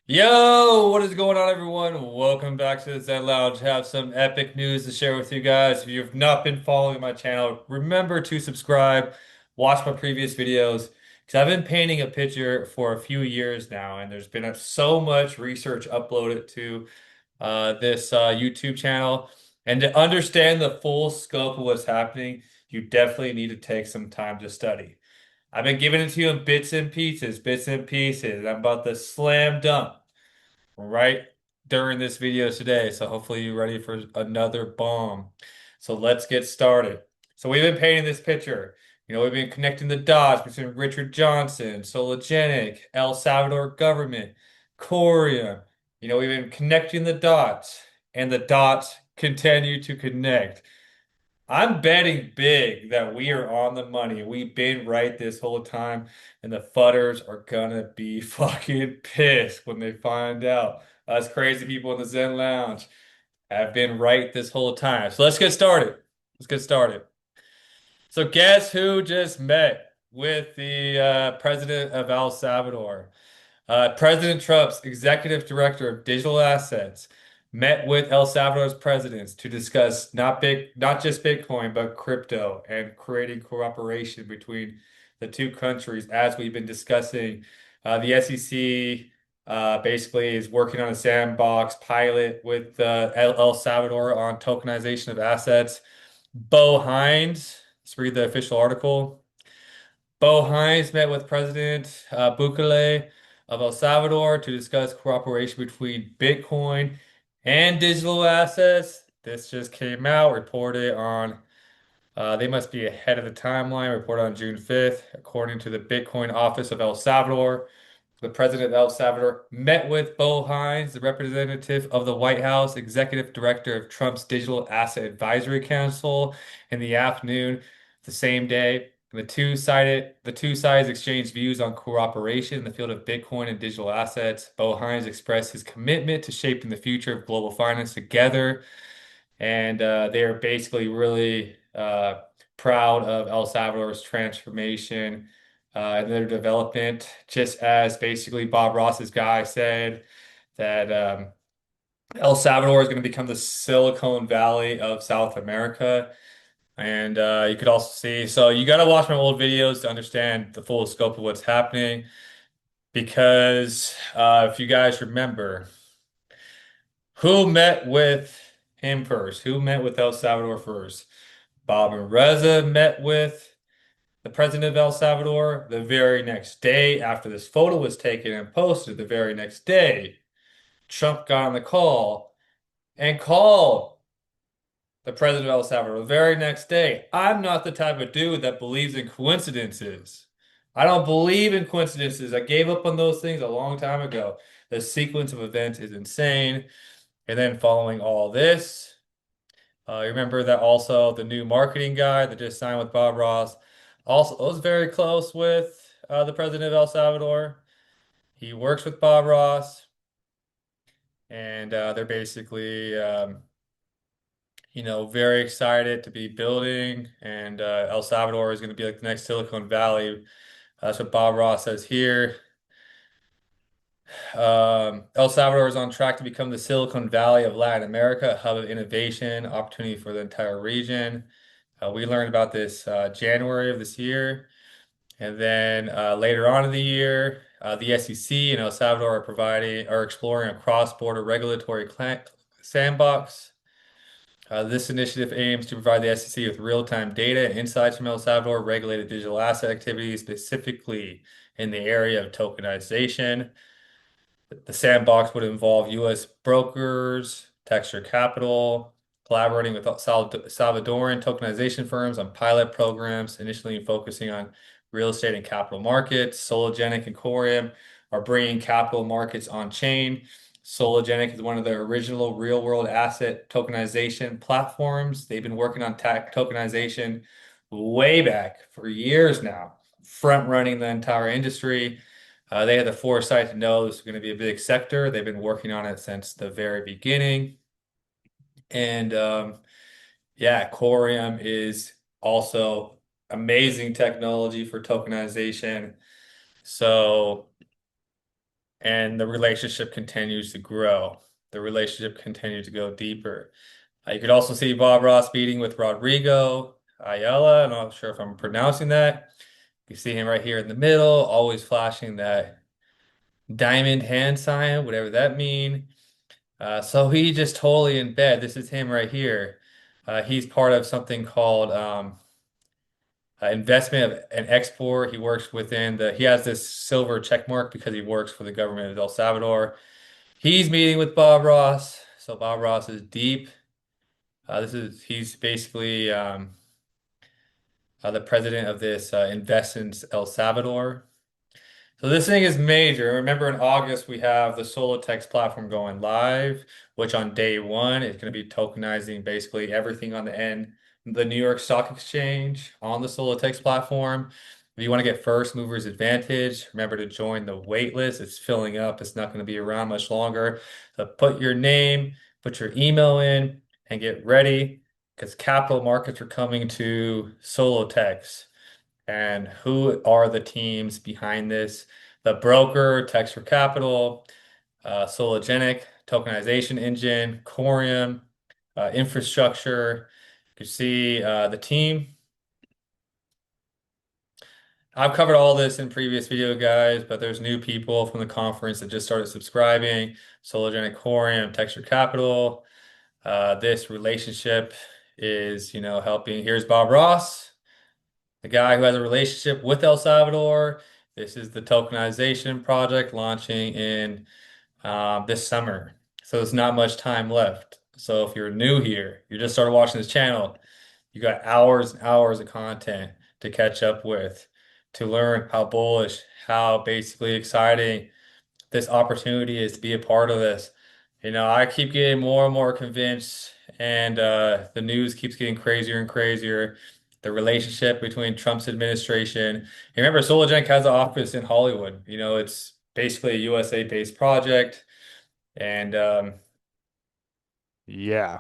Yo, what is going on, everyone? Welcome back to the Zen Lounge. Have some epic news to share with you guys. If you have not been following my channel, remember to subscribe, watch my previous videos, because I've been painting a picture for a few years now, and there's been so much research uploaded to this YouTube channel. And to understand the full scope of what's happening, you definitely need to take some time to study. I've been giving it to you in bits and pieces, bits and pieces. I'm about to slam dunk right during this video today. So hopefully you're ready for another bomb. So let's get started. So we've been painting this picture. We've been connecting the dots between Richard Johnson, Sologenic, El Salvador government, Coreum. We've been connecting the dots, and the dots continue to connect. I'm betting big that we are on the money. We've been right this whole time, and the fudders are gonna be fucking pissed when they find out. Us crazy people in the Zen Lounge have been right this whole time. So let's get started. Let's get started. So guess who just met with the president of El Salvador? President Trump's executive director of digital assets met with El Salvador's presidents to discuss not just Bitcoin, but crypto and creating cooperation between the two countries. As we've been discussing, the SEC basically is working on a sandbox pilot with El Salvador on tokenization of assets. Bo Hines, let's read the official article. Bo Hines met with President Bukele of El Salvador to discuss cooperation between Bitcoin and digital assets. This just came out, reported on, they must be ahead of the timeline, reported on June 5th, according to the Bitcoin office of El Salvador. The president of El Salvador met with Bo Hines, the representative of the White House, executive director of Trump's Digital Asset Advisory Council, in the afternoon the same day. The two sides exchanged views on cooperation in the field of Bitcoin and digital assets. Bo Hines expressed his commitment to shaping the future of global finance together, and they are basically really proud of El Salvador's transformation and their development. Just as basically Bob Ross's guy said that El Salvador is going to become the Silicon Valley of South America. And you could also see, so you got to watch my old videos to understand the full scope of what's happening. Because if you guys remember, who met with him first? Who met with El Salvador first? Bob and Reza met with the president of El Salvador the very next day after this photo was taken and posted. The very next day, Trump got on the call and called the president of El Salvador the very next day. I'm not the type of dude that believes in coincidences. I don't believe in coincidences. I gave up on those things a long time ago. The sequence of events is insane. And then following all this, you remember that also the new marketing guy that just signed with Bob Ross also was very close with the president of El Salvador. He works with Bob Ross, and they're basically, very excited to be building. And El Salvador is going to be like the next Silicon Valley. That's what Bob Ross says here. El Salvador is on track to become the Silicon Valley of Latin America, a hub of innovation, opportunity for the entire region. We learned about this January of this year. And then later on in the year, the SEC and El Salvador are exploring a cross-border regulatory sandbox. This initiative aims to provide the SEC with real-time data and insights from El Salvador regulated digital asset activities, specifically in the area of tokenization. The sandbox would involve U.S. brokers, Texture Capital, collaborating with Salvadoran tokenization firms on pilot programs, initially focusing on real estate and capital markets. Sologenic and Coreum are bringing capital markets on chain. Sologenic is one of the original real-world asset tokenization platforms. They've been working on tokenization way back for years now, front-running the entire industry. They had the foresight to know this was going to be a big sector. They've been working on it since the very beginning. And yeah, Corium is also amazing technology for tokenization. So and the relationship continues to grow. The relationship continues to go deeper. You could also see Bob Ross meeting with Rodrigo Ayala. I'm not sure if I'm pronouncing that. You see him right here in the middle, always flashing that diamond hand sign, whatever that mean. So he just totally in bed. This is him right here. He's part of something called investment of an export. He works within he has this silver check mark because he works for the government of El Salvador. He's meeting with Bob Ross. So Bob Ross is deep. He's basically the president of this Invest in El Salvador. So this thing is major. Remember in August we have the SoloTex platform going live, which on day one is going to be tokenizing basically everything on the New York Stock Exchange on the SoloTex platform. If you want to get first movers advantage, remember to join the wait list. It's filling up. It's not going to be around much longer. So put your name, put your email in, and get ready because capital markets are coming to SoloTex. And who are the teams behind this? The broker, Text for Capital, Sologenic Tokenization Engine, Coreum, infrastructure. You can see the team. I've covered all this in previous video, guys, but there's new people from the conference that just started subscribing. Sologenic Coreum, Texture Capital. This relationship is, helping. Here's Bob Ross, the guy who has a relationship with El Salvador. This is the tokenization project launching in this summer. So there's not much time left. So if you're new here, you just started watching this channel, you got hours and hours of content to catch up with, to learn how bullish, how basically exciting this opportunity is to be a part of this. I keep getting more and more convinced, and the news keeps getting crazier and crazier. The relationship between Trump's administration. And remember, Sologenic has an office in Hollywood. It's basically a USA-based project, and Yeah.